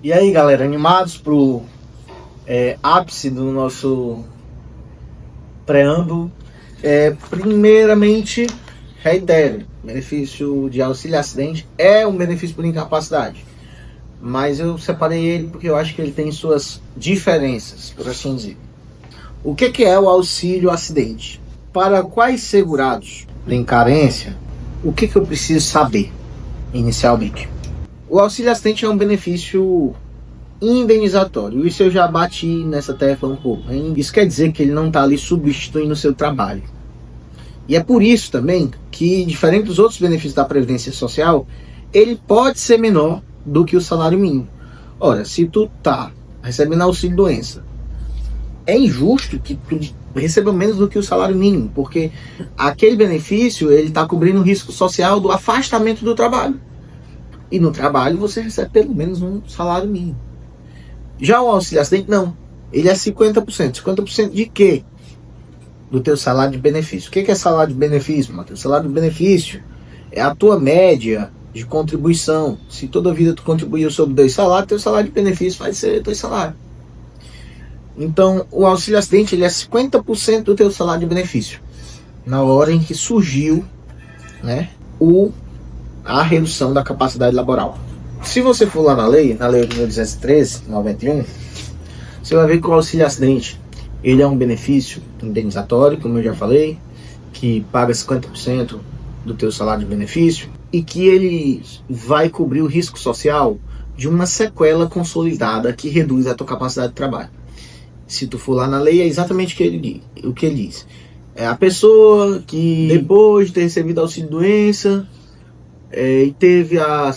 E aí, galera, animados pro ápice do nosso preâmbulo? Primeiramente, reitero, benefício de auxílio acidente é um benefício por incapacidade, mas eu separei ele porque eu acho que ele tem suas diferenças, por assim dizer. O que é o auxílio acidente? Para quais segurados têm carência, o que eu preciso saber inicialmente? O auxílio acidente é um benefício indenizatório. Isso eu já bati nessa tecla um pouco. Isso quer dizer que ele não está ali substituindo o seu trabalho. E é por isso também que, diferente dos outros benefícios da Previdência Social, ele pode ser menor do que o salário mínimo. Ora, se tu tá recebendo auxílio doença, é injusto que tu receba menos do que o salário mínimo, porque aquele benefício ele está cobrindo o risco social do afastamento do trabalho. E no trabalho você recebe pelo menos um salário mínimo. Já o auxílio acidente, não. Ele é 50%. 50% de quê? Do teu salário de benefício. O que é salário de benefício, Matheus? Salário de benefício é a tua média de contribuição. Se toda vida tu contribuiu sobre 2 salários, teu salário de benefício vai ser 2 salários. Então, o auxílio acidente ele é 50% do teu salário de benefício. Na hora em que surgiu, né, a redução da capacidade laboral. Se você for lá na lei 8.213/91, você vai ver que o auxílio acidente ele é um benefício indenizatório, como eu já falei, que paga 50% do teu salário de benefício e que ele vai cobrir o risco social de uma sequela consolidada que reduz a tua capacidade de trabalho. Se tu for lá na lei, é exatamente o que ele diz. É a pessoa que depois de ter recebido auxílio doença e teve a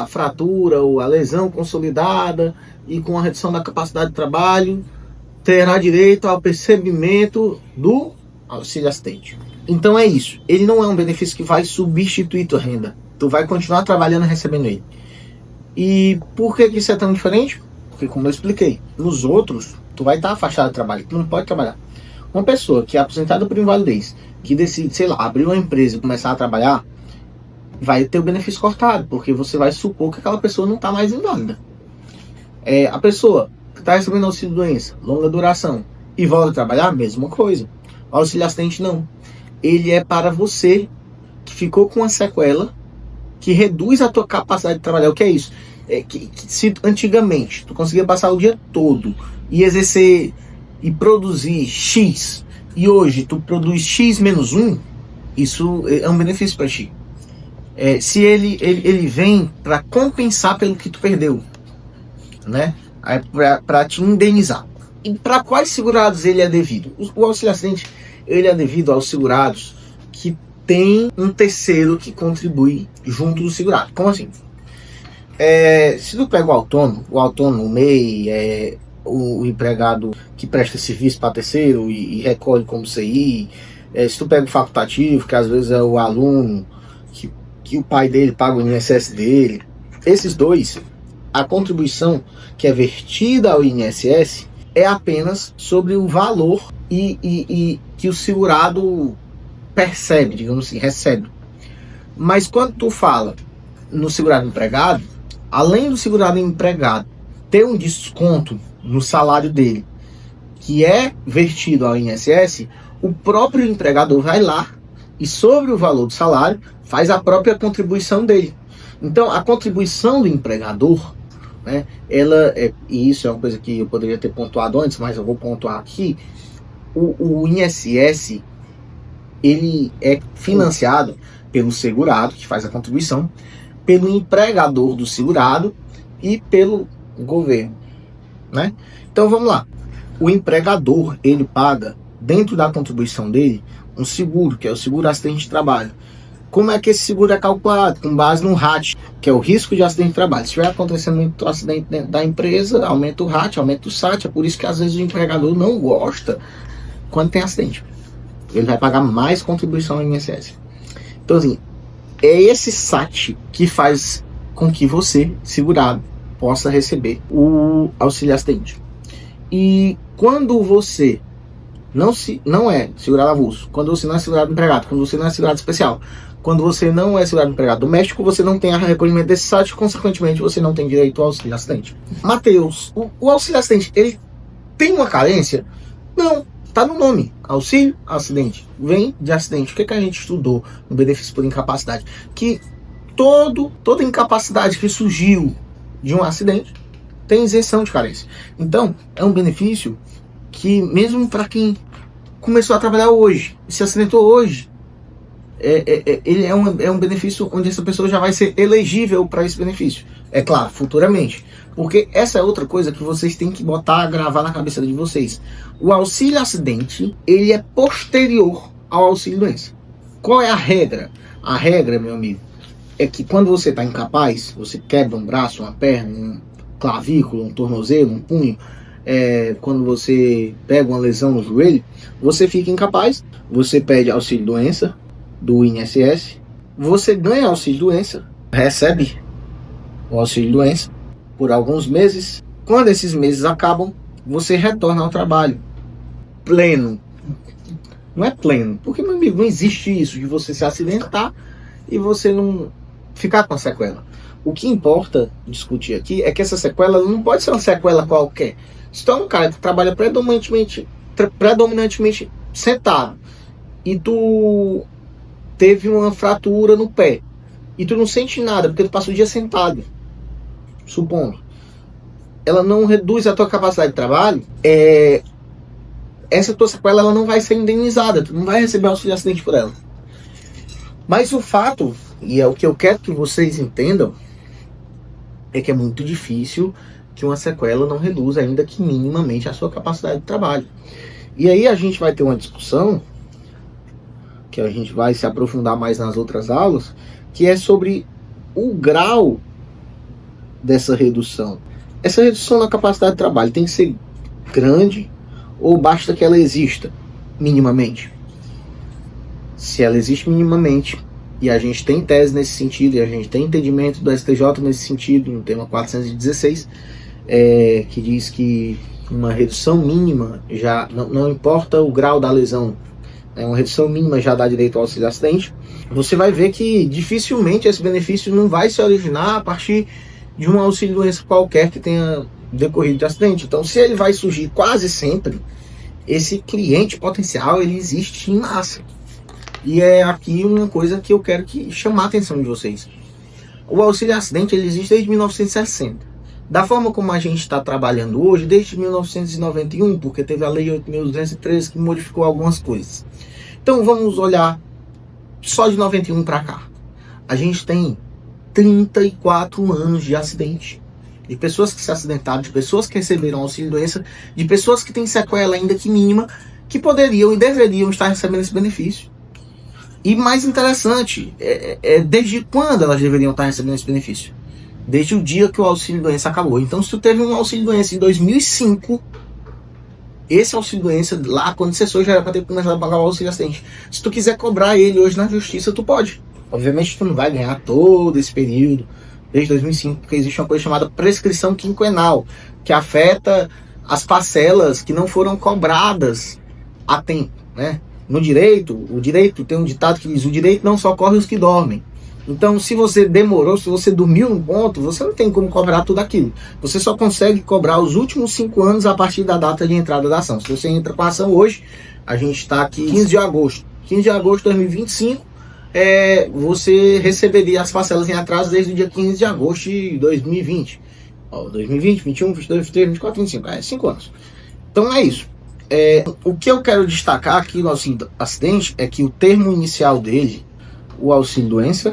fratura ou a lesão consolidada e com a redução da capacidade de trabalho, terá direito ao percebimento do auxílio acidente. Então é isso. Ele não é um benefício que vai substituir tua renda. Tu vai continuar trabalhando e recebendo ele. E por que isso é tão diferente? Porque, como eu expliquei, nos outros, tu vai estar afastado do trabalho, tu não pode trabalhar. Uma pessoa que é aposentada por invalidez, que decide, sei lá, abrir uma empresa e começar a trabalhar, vai ter o benefício cortado, porque você vai supor que aquela pessoa não está mais inválida. A pessoa que está recebendo auxílio doença, longa duração, e volta a trabalhar, mesma coisa. O auxílio acidente não. Ele é para você que ficou com uma sequela que reduz a tua capacidade de trabalhar. O que é isso? Se antigamente tu conseguia passar o dia todo e exercer e produzir X, e hoje tu produz X menos 1, isso é um benefício para ti. Se ele vem para compensar pelo que tu perdeu, né? Para te indenizar. E para quais segurados ele é devido? O auxílio acidente ele é devido aos segurados que tem um terceiro que contribui junto do segurado. Como assim? Se tu pega o autônomo, o MEI, o empregado que presta serviço para terceiro e recolhe como CI, se tu pega o facultativo, que às vezes é o aluno, que o pai dele paga o INSS dele, esses dois, a contribuição que é vertida ao INSS é apenas sobre o valor e que o segurado percebe, digamos assim, recebe. Mas quando tu fala no segurado empregado, além do segurado empregado ter um desconto no salário dele, que é vertido ao INSS, o próprio empregador vai lá e sobre o valor do salário faz a própria contribuição dele. Então a contribuição do empregador, né, e isso é uma coisa que eu poderia ter pontuado antes, mas eu vou pontuar aqui, o INSS ele é financiado pelo segurado, que faz a contribuição, pelo empregador do segurado e pelo governo, né? Então vamos lá. O empregador, ele paga, dentro da contribuição dele, um seguro, que é o seguro acidente de trabalho. Como é que esse seguro é calculado? Com base no RAT, que é o risco de acidente de trabalho. Se estiver acontecendo muito acidente dentro da empresa, aumenta o RAT, aumenta o SAT. É por isso que às vezes o empregador não gosta quando tem acidente. Ele vai pagar mais contribuição ao INSS. Então assim, é esse SAT que faz com que você, segurado, possa receber o auxílio acidente. E quando você não é segurado avulso, quando você não é segurado empregado, quando você não é segurado especial, quando você não é segurado empregado doméstico, você não tem recolhimento desse site, consequentemente você não tem direito ao auxílio acidente. Matheus, o auxílio acidente, ele tem uma carência? Não, tá no nome, auxílio acidente, vem de acidente. O que a gente estudou no benefício por incapacidade? Que toda incapacidade que surgiu de um acidente tem isenção de carência. Então, é um benefício que mesmo para quem começou a trabalhar hoje, se acidentou hoje, ele é um benefício onde essa pessoa já vai ser elegível para esse benefício. É claro, futuramente. Porque essa é outra coisa que vocês têm que gravar na cabeça de vocês. O auxílio acidente, ele é posterior ao auxílio doença. Qual é a regra? A regra, meu amigo, é que quando você está incapaz, você quebra um braço, uma perna, um clavícula, um tornozelo, um punho, quando você pega uma lesão no joelho, você fica incapaz, você pede auxílio doença do INSS, você ganha auxílio doença, recebe o auxílio doença por alguns meses. Quando esses meses acabam, você retorna ao trabalho pleno. Não é pleno, porque, meu amigo, não existe isso de você se acidentar e você não ficar com a sequela. O que importa discutir aqui é que essa sequela não pode ser uma sequela qualquer. Se tu é um cara que trabalha predominantemente sentado e tu teve uma fratura no pé e tu não sente nada porque tu passa o dia sentado, supondo, ela não reduz a tua capacidade de trabalho, essa tua sequela ela não vai ser indenizada, tu não vai receber auxílio acidente por ela. Mas o fato, e é o que eu quero que vocês entendam, é que é muito difícil que uma sequela não reduza ainda que minimamente a sua capacidade de trabalho. E aí a gente vai ter uma discussão, que a gente vai se aprofundar mais nas outras aulas, que é sobre o grau dessa redução. Essa redução na capacidade de trabalho tem que ser grande ou basta que ela exista minimamente? Se ela existe minimamente, e a gente tem tese nesse sentido, e a gente tem entendimento do STJ nesse sentido, no tema 416, que diz que uma redução mínima, já não importa o grau da lesão, uma redução mínima já dá direito ao auxílio acidente. Você vai ver que dificilmente esse benefício não vai se originar a partir de um auxílio doença qualquer que tenha decorrido de acidente. Então, se ele vai surgir quase sempre, esse cliente potencial ele existe em massa. E é aqui uma coisa que eu quero chamar a atenção de vocês. O auxílio acidente ele existe desde 1960. Da forma como a gente está trabalhando hoje, desde 1991, porque teve a Lei 8.213 que modificou algumas coisas. Então vamos olhar só de 91 para cá. A gente tem 34 anos de acidente. De pessoas que se acidentaram, de pessoas que receberam auxílio doença, de pessoas que têm sequela ainda que mínima, que poderiam e deveriam estar recebendo esse benefício. E mais interessante, desde quando elas deveriam estar recebendo esse benefício? Desde o dia que o auxílio doença acabou. Então, se tu teve um auxílio doença em 2005, esse auxílio doença lá, quando cessou, já era para ter começado a pagar o auxílio acidente. Se tu quiser cobrar ele hoje na justiça, tu pode. Obviamente, tu não vai ganhar todo esse período, desde 2005, porque existe uma coisa chamada prescrição quinquenal, que afeta as parcelas que não foram cobradas a tempo, né? No direito, o direito tem um ditado que diz: o direito não socorre os que dormem. Então, se você demorou, se você dormiu num ponto, você não tem como cobrar tudo aquilo. Você só consegue cobrar os últimos 5 anos a partir da data de entrada da ação. Se você entra com a ação hoje, a gente está aqui 15 de agosto. 15 de agosto de 2025, você receberia as parcelas em atraso desde o dia 15 de agosto de 2020. 2020, 21, 22, 23, 24, 25. 5 anos. Então é isso. O que eu quero destacar aqui no auxílio acidente é que o termo inicial dele, o auxílio doença,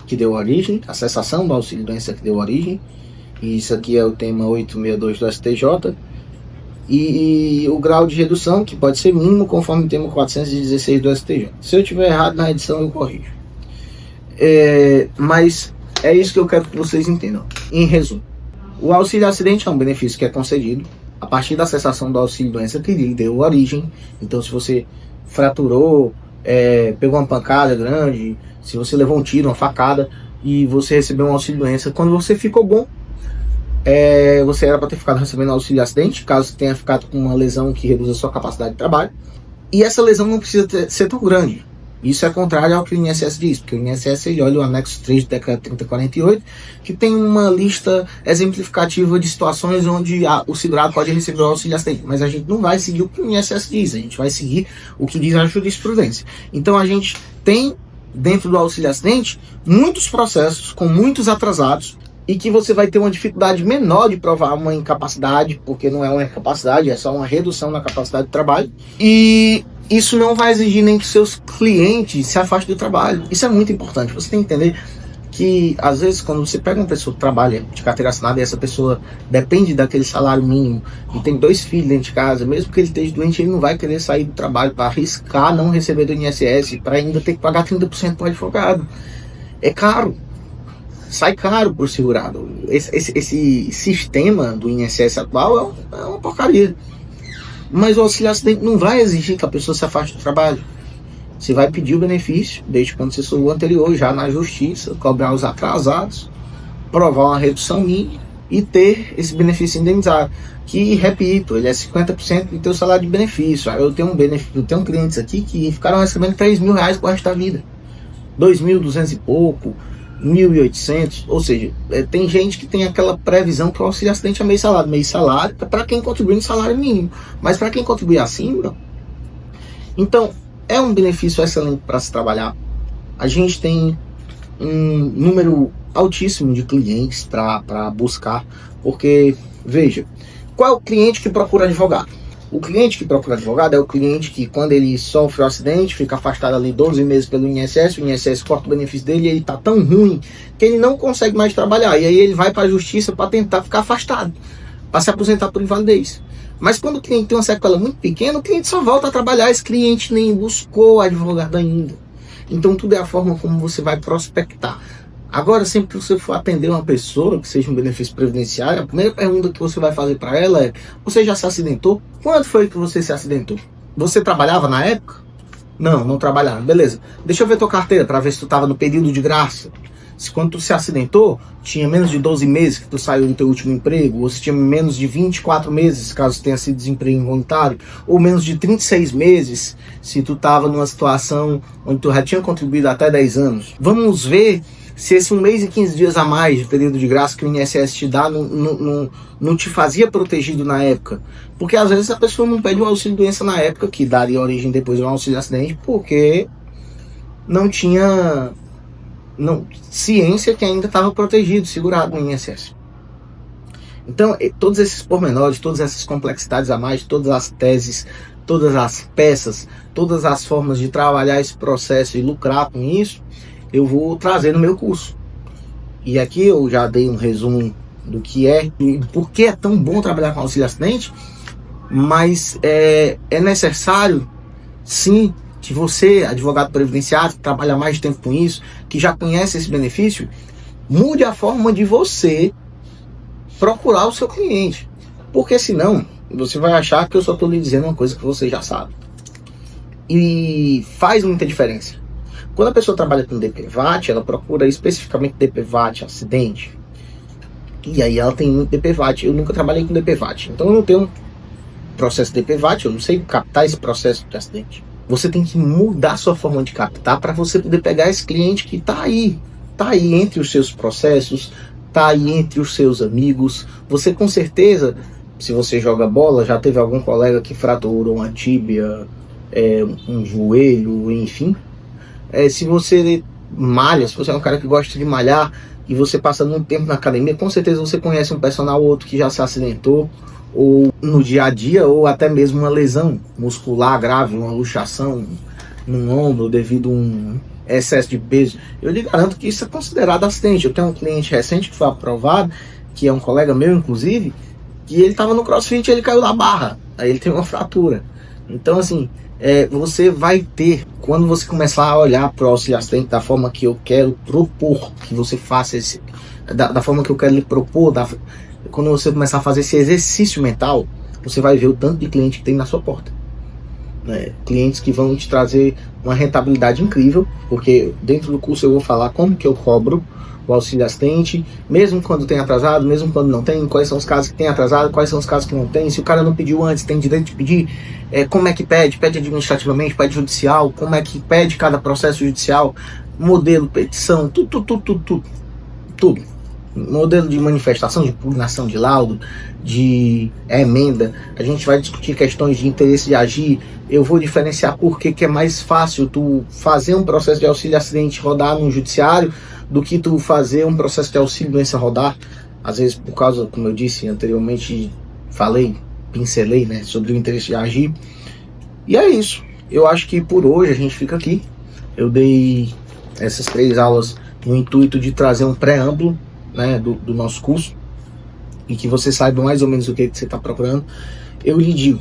que deu origem, a cessação do auxílio doença que deu origem, e isso aqui é o tema 862 do STJ, e o grau de redução, que pode ser mínimo, conforme o tema 416 do STJ. Se eu tiver errado na edição, eu corrijo. Mas é isso que eu quero que vocês entendam. Em resumo, o auxílio acidente é um benefício que é concedido a partir da cessação do auxílio doença que lhe deu origem. Então, se você fraturou, pegou uma pancada grande, se você levou um tiro, uma facada, e você recebeu um auxílio doença, quando você ficou bom, você era para ter ficado recebendo auxílio acidente, caso tenha ficado com uma lesão que reduz a sua capacidade de trabalho. E essa lesão não precisa ser tão grande. Isso é contrário ao que o INSS diz, porque o INSS ele olha o anexo 3 do decreto 3048, que tem uma lista exemplificativa de situações onde o segurado pode receber o auxílio acidente. Mas a gente não vai seguir o que o INSS diz, a gente vai seguir o que diz a jurisprudência. Então a gente tem, dentro do auxílio acidente, muitos processos com muitos atrasados, e que você vai ter uma dificuldade menor de provar uma incapacidade, porque não é uma incapacidade, é só uma redução na capacidade de trabalho. E isso não vai exigir nem que seus clientes se afastem do trabalho. Isso é muito importante. Você tem que entender que, às vezes, quando você pega uma pessoa que trabalha de carteira assinada e essa pessoa depende daquele salário mínimo e tem 2 filhos dentro de casa, mesmo que ele esteja doente, ele não vai querer sair do trabalho para arriscar não receber do INSS, para ainda ter que pagar 30% para o advogado. É caro. Sai caro para o segurado. Esse sistema do INSS atual é uma porcaria. Mas o auxílio acidente não vai exigir que a pessoa se afaste do trabalho. Você vai pedir o benefício, desde quando você soube o anterior, já na justiça, cobrar os atrasados, provar uma redução mínima e ter esse benefício indenizado. Que, repito, ele é 50% do teu salário de benefício. Eu tenho clientes aqui que ficaram recebendo R$3.000 pro resto da vida. 2.200 e pouco, 1.800, ou seja, tem gente que tem aquela previsão que o auxílio acidente é meio salário para quem contribui no salário mínimo, mas para quem contribui acima, não. Então, é um benefício excelente para se trabalhar. A gente tem um número altíssimo de clientes para buscar, porque, veja, qual é o cliente que procura advogado? O cliente que procura advogado é o cliente que, quando ele sofre um acidente, fica afastado ali 12 meses pelo INSS, o INSS corta o benefício dele e ele tá tão ruim que ele não consegue mais trabalhar. E aí ele vai para a justiça para tentar ficar afastado, para se aposentar por invalidez. Mas quando o cliente tem uma sequela muito pequena, o cliente só volta a trabalhar, esse cliente nem buscou advogado ainda. Então tudo é a forma como você vai prospectar. Agora, sempre que você for atender uma pessoa que seja um benefício previdenciário, a primeira pergunta que você vai fazer para ela é: você já se acidentou? Quando foi que você se acidentou? Você trabalhava na época? Não, não trabalhava. Beleza. Deixa eu ver tua carteira para ver se tu estava no período de graça. Se quando tu se acidentou, tinha menos de 12 meses que tu saiu do teu último emprego, ou se tinha menos de 24 meses, caso tenha sido desemprego involuntário, ou menos de 36 meses, se tu estava numa situação onde tu já tinha contribuído até 10 anos. Vamos ver se esse 1 mês e 15 dias a mais de período de graça que o INSS te dá não te fazia protegido na época. Porque às vezes a pessoa não pede o auxílio doença na época, que daria origem depois ao auxílio acidente, porque não tinha ciência que ainda estava protegido, segurado no INSS. Então, todos esses pormenores, todas essas complexidades a mais, todas as teses, todas as peças, todas as formas de trabalhar esse processo e lucrar com isso, eu vou trazer no meu curso. E aqui eu já dei um resumo do que é e por que é tão bom trabalhar com auxílio acidente, mas é necessário, sim, que você, advogado previdenciário, que trabalha mais tempo com isso, que já conhece esse benefício, mude a forma de você procurar o seu cliente. Porque senão, você vai achar que eu só estou lhe dizendo uma coisa que você já sabe. E faz muita diferença. Quando a pessoa trabalha com DPVAT, ela procura especificamente DPVAT, acidente. E aí ela tem muito DPVAT. Eu nunca trabalhei com DPVAT, então eu não tenho processo de DPVAT, eu não sei captar esse processo de acidente. Você tem que mudar sua forma de captar para você poder pegar esse cliente que está aí entre os seus processos, está aí entre os seus amigos. Você com certeza, se você joga bola, já teve algum colega que fraturou uma tíbia, um joelho, enfim. Se você malha, se você é um cara que gosta de malhar e você passa muito tempo na academia, com certeza você conhece um personal ou outro que já se acidentou, ou no dia a dia, ou até mesmo uma lesão muscular grave, uma luxação no ombro devido a um excesso de peso. Eu lhe garanto que isso é considerado acidente. Eu tenho um cliente recente que foi aprovado, que é um colega meu inclusive, que ele estava no CrossFit e ele caiu da barra, aí ele tem uma fratura. Então assim, você vai ter, quando você começar a olhar para o auxílio acidente da forma que eu quero propor que você faça da forma que eu quero lhe propor, quando você começar a fazer esse exercício mental, você vai ver o tanto de cliente que tem na sua porta. né? Clientes que vão te trazer uma rentabilidade incrível, porque dentro do curso eu vou falar como que eu cobro o auxílio assistente, mesmo quando tem atrasado, mesmo quando não tem, quais são os casos que tem atrasado, quais são os casos que não tem, se o cara não pediu antes, tem direito de pedir, como é que pede administrativamente, pede judicial, como é que pede cada processo judicial, modelo, petição, tudo. Modelo de manifestação, de pugnação de laudo, de emenda. A gente vai discutir questões de interesse de agir. Eu vou diferenciar por que é mais fácil tu fazer um processo de auxílio acidente rodar no judiciário do que tu fazer um processo de auxílio doença rodar. Às vezes, por causa, como eu disse anteriormente, pincelei, né, sobre o interesse de agir. E é isso. Eu acho que por hoje a gente fica aqui. Eu dei essas 3 aulas no intuito de trazer um preâmbulo, né, do nosso curso, e que você saiba mais ou menos o que você está procurando. Eu lhe digo,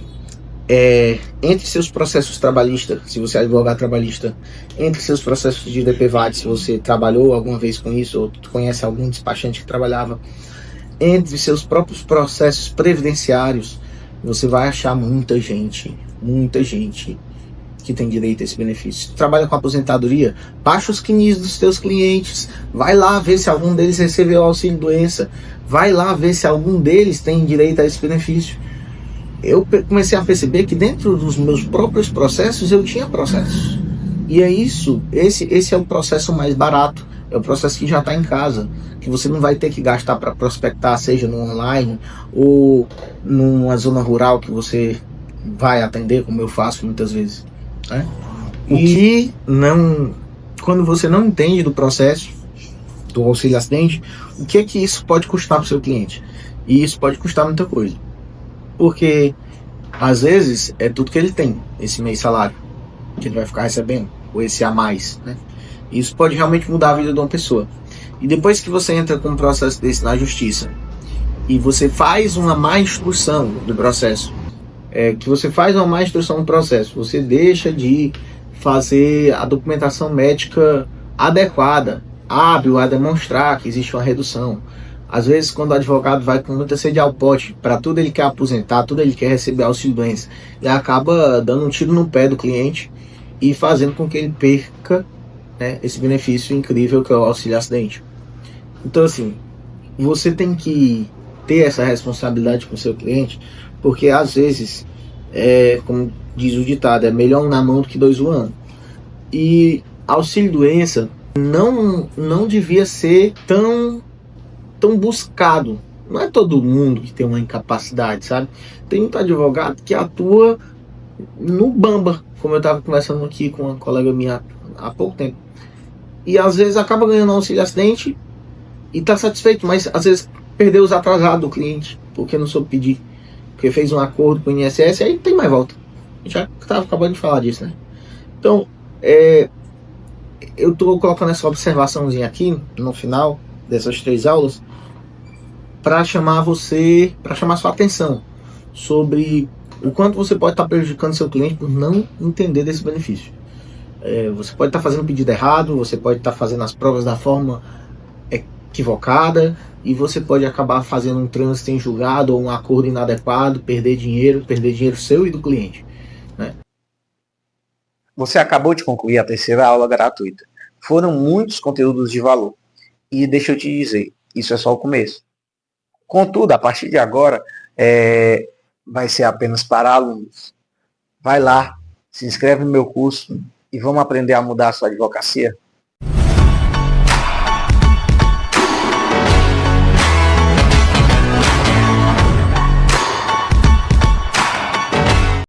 entre seus processos trabalhistas, se você é advogado trabalhista, entre seus processos de DPVAT, se você trabalhou alguma vez com isso, ou conhece algum despachante que trabalhava, entre seus próprios processos previdenciários, você vai achar muita gente que tem direito a esse benefício. Trabalha com aposentadoria, baixa os CNIs dos teus clientes, vai lá ver se algum deles recebeu auxílio doença, vai lá ver se algum deles tem direito a esse benefício. Eu comecei a perceber que dentro dos meus próprios processos eu tinha processos. E é isso, esse é o processo mais barato, é o processo que já está em casa, que você não vai ter que gastar para prospectar, seja no online ou numa zona rural que você vai atender, como eu faço muitas vezes, né? E não, quando você não entende do processo do auxílio acidente, o que é que isso pode custar para o seu cliente? E isso pode custar muita coisa, porque às vezes é tudo que ele tem, esse mês salário que ele vai ficar recebendo, ou esse a mais, né? Isso pode realmente mudar a vida de uma pessoa. E depois que você entra com um processo desse na justiça e você faz uma má instrução do processo, que você faz uma má instrução no processo, você deixa de fazer a documentação médica adequada, hábil a demonstrar que existe uma redução. Às vezes, quando o advogado vai com muita sede ao pote, para tudo ele quer aposentar, tudo ele quer receber auxílio doença, ele acaba dando um tiro no pé do cliente e fazendo com que ele perca, né, esse benefício incrível que é o auxílio acidente. Então, assim, você tem que ter essa responsabilidade com o seu cliente, porque às vezes, como diz o ditado, é melhor um na mão do que 2 voando. E auxílio doença não devia ser tão buscado. Não é todo mundo que tem uma incapacidade, sabe? Tem muito advogado que atua no bamba, como eu estava conversando aqui com uma colega minha há pouco tempo. E às vezes acaba ganhando auxílio acidente e está satisfeito, mas às vezes perdeu os atrasados do cliente, porque não soube pedir, porque fez um acordo com o INSS, aí não tem mais volta. A gente já estava acabando de falar disso, né? Então, eu estou colocando essa observaçãozinha aqui no final dessas 3 aulas para chamar sua atenção sobre o quanto você pode estar prejudicando seu cliente por não entender desse benefício. Você pode estar fazendo o pedido errado, você pode estar fazendo as provas da forma equivocada e você pode acabar fazendo um trânsito em julgado ou um acordo inadequado, perder dinheiro seu e do cliente, né? Você acabou de concluir a 3ª aula gratuita. Foram muitos conteúdos de valor. E deixa eu te dizer, isso é só o começo. Contudo, a partir de agora, vai ser apenas para alunos. Vai lá, se inscreve no meu curso e vamos aprender a mudar a sua advocacia.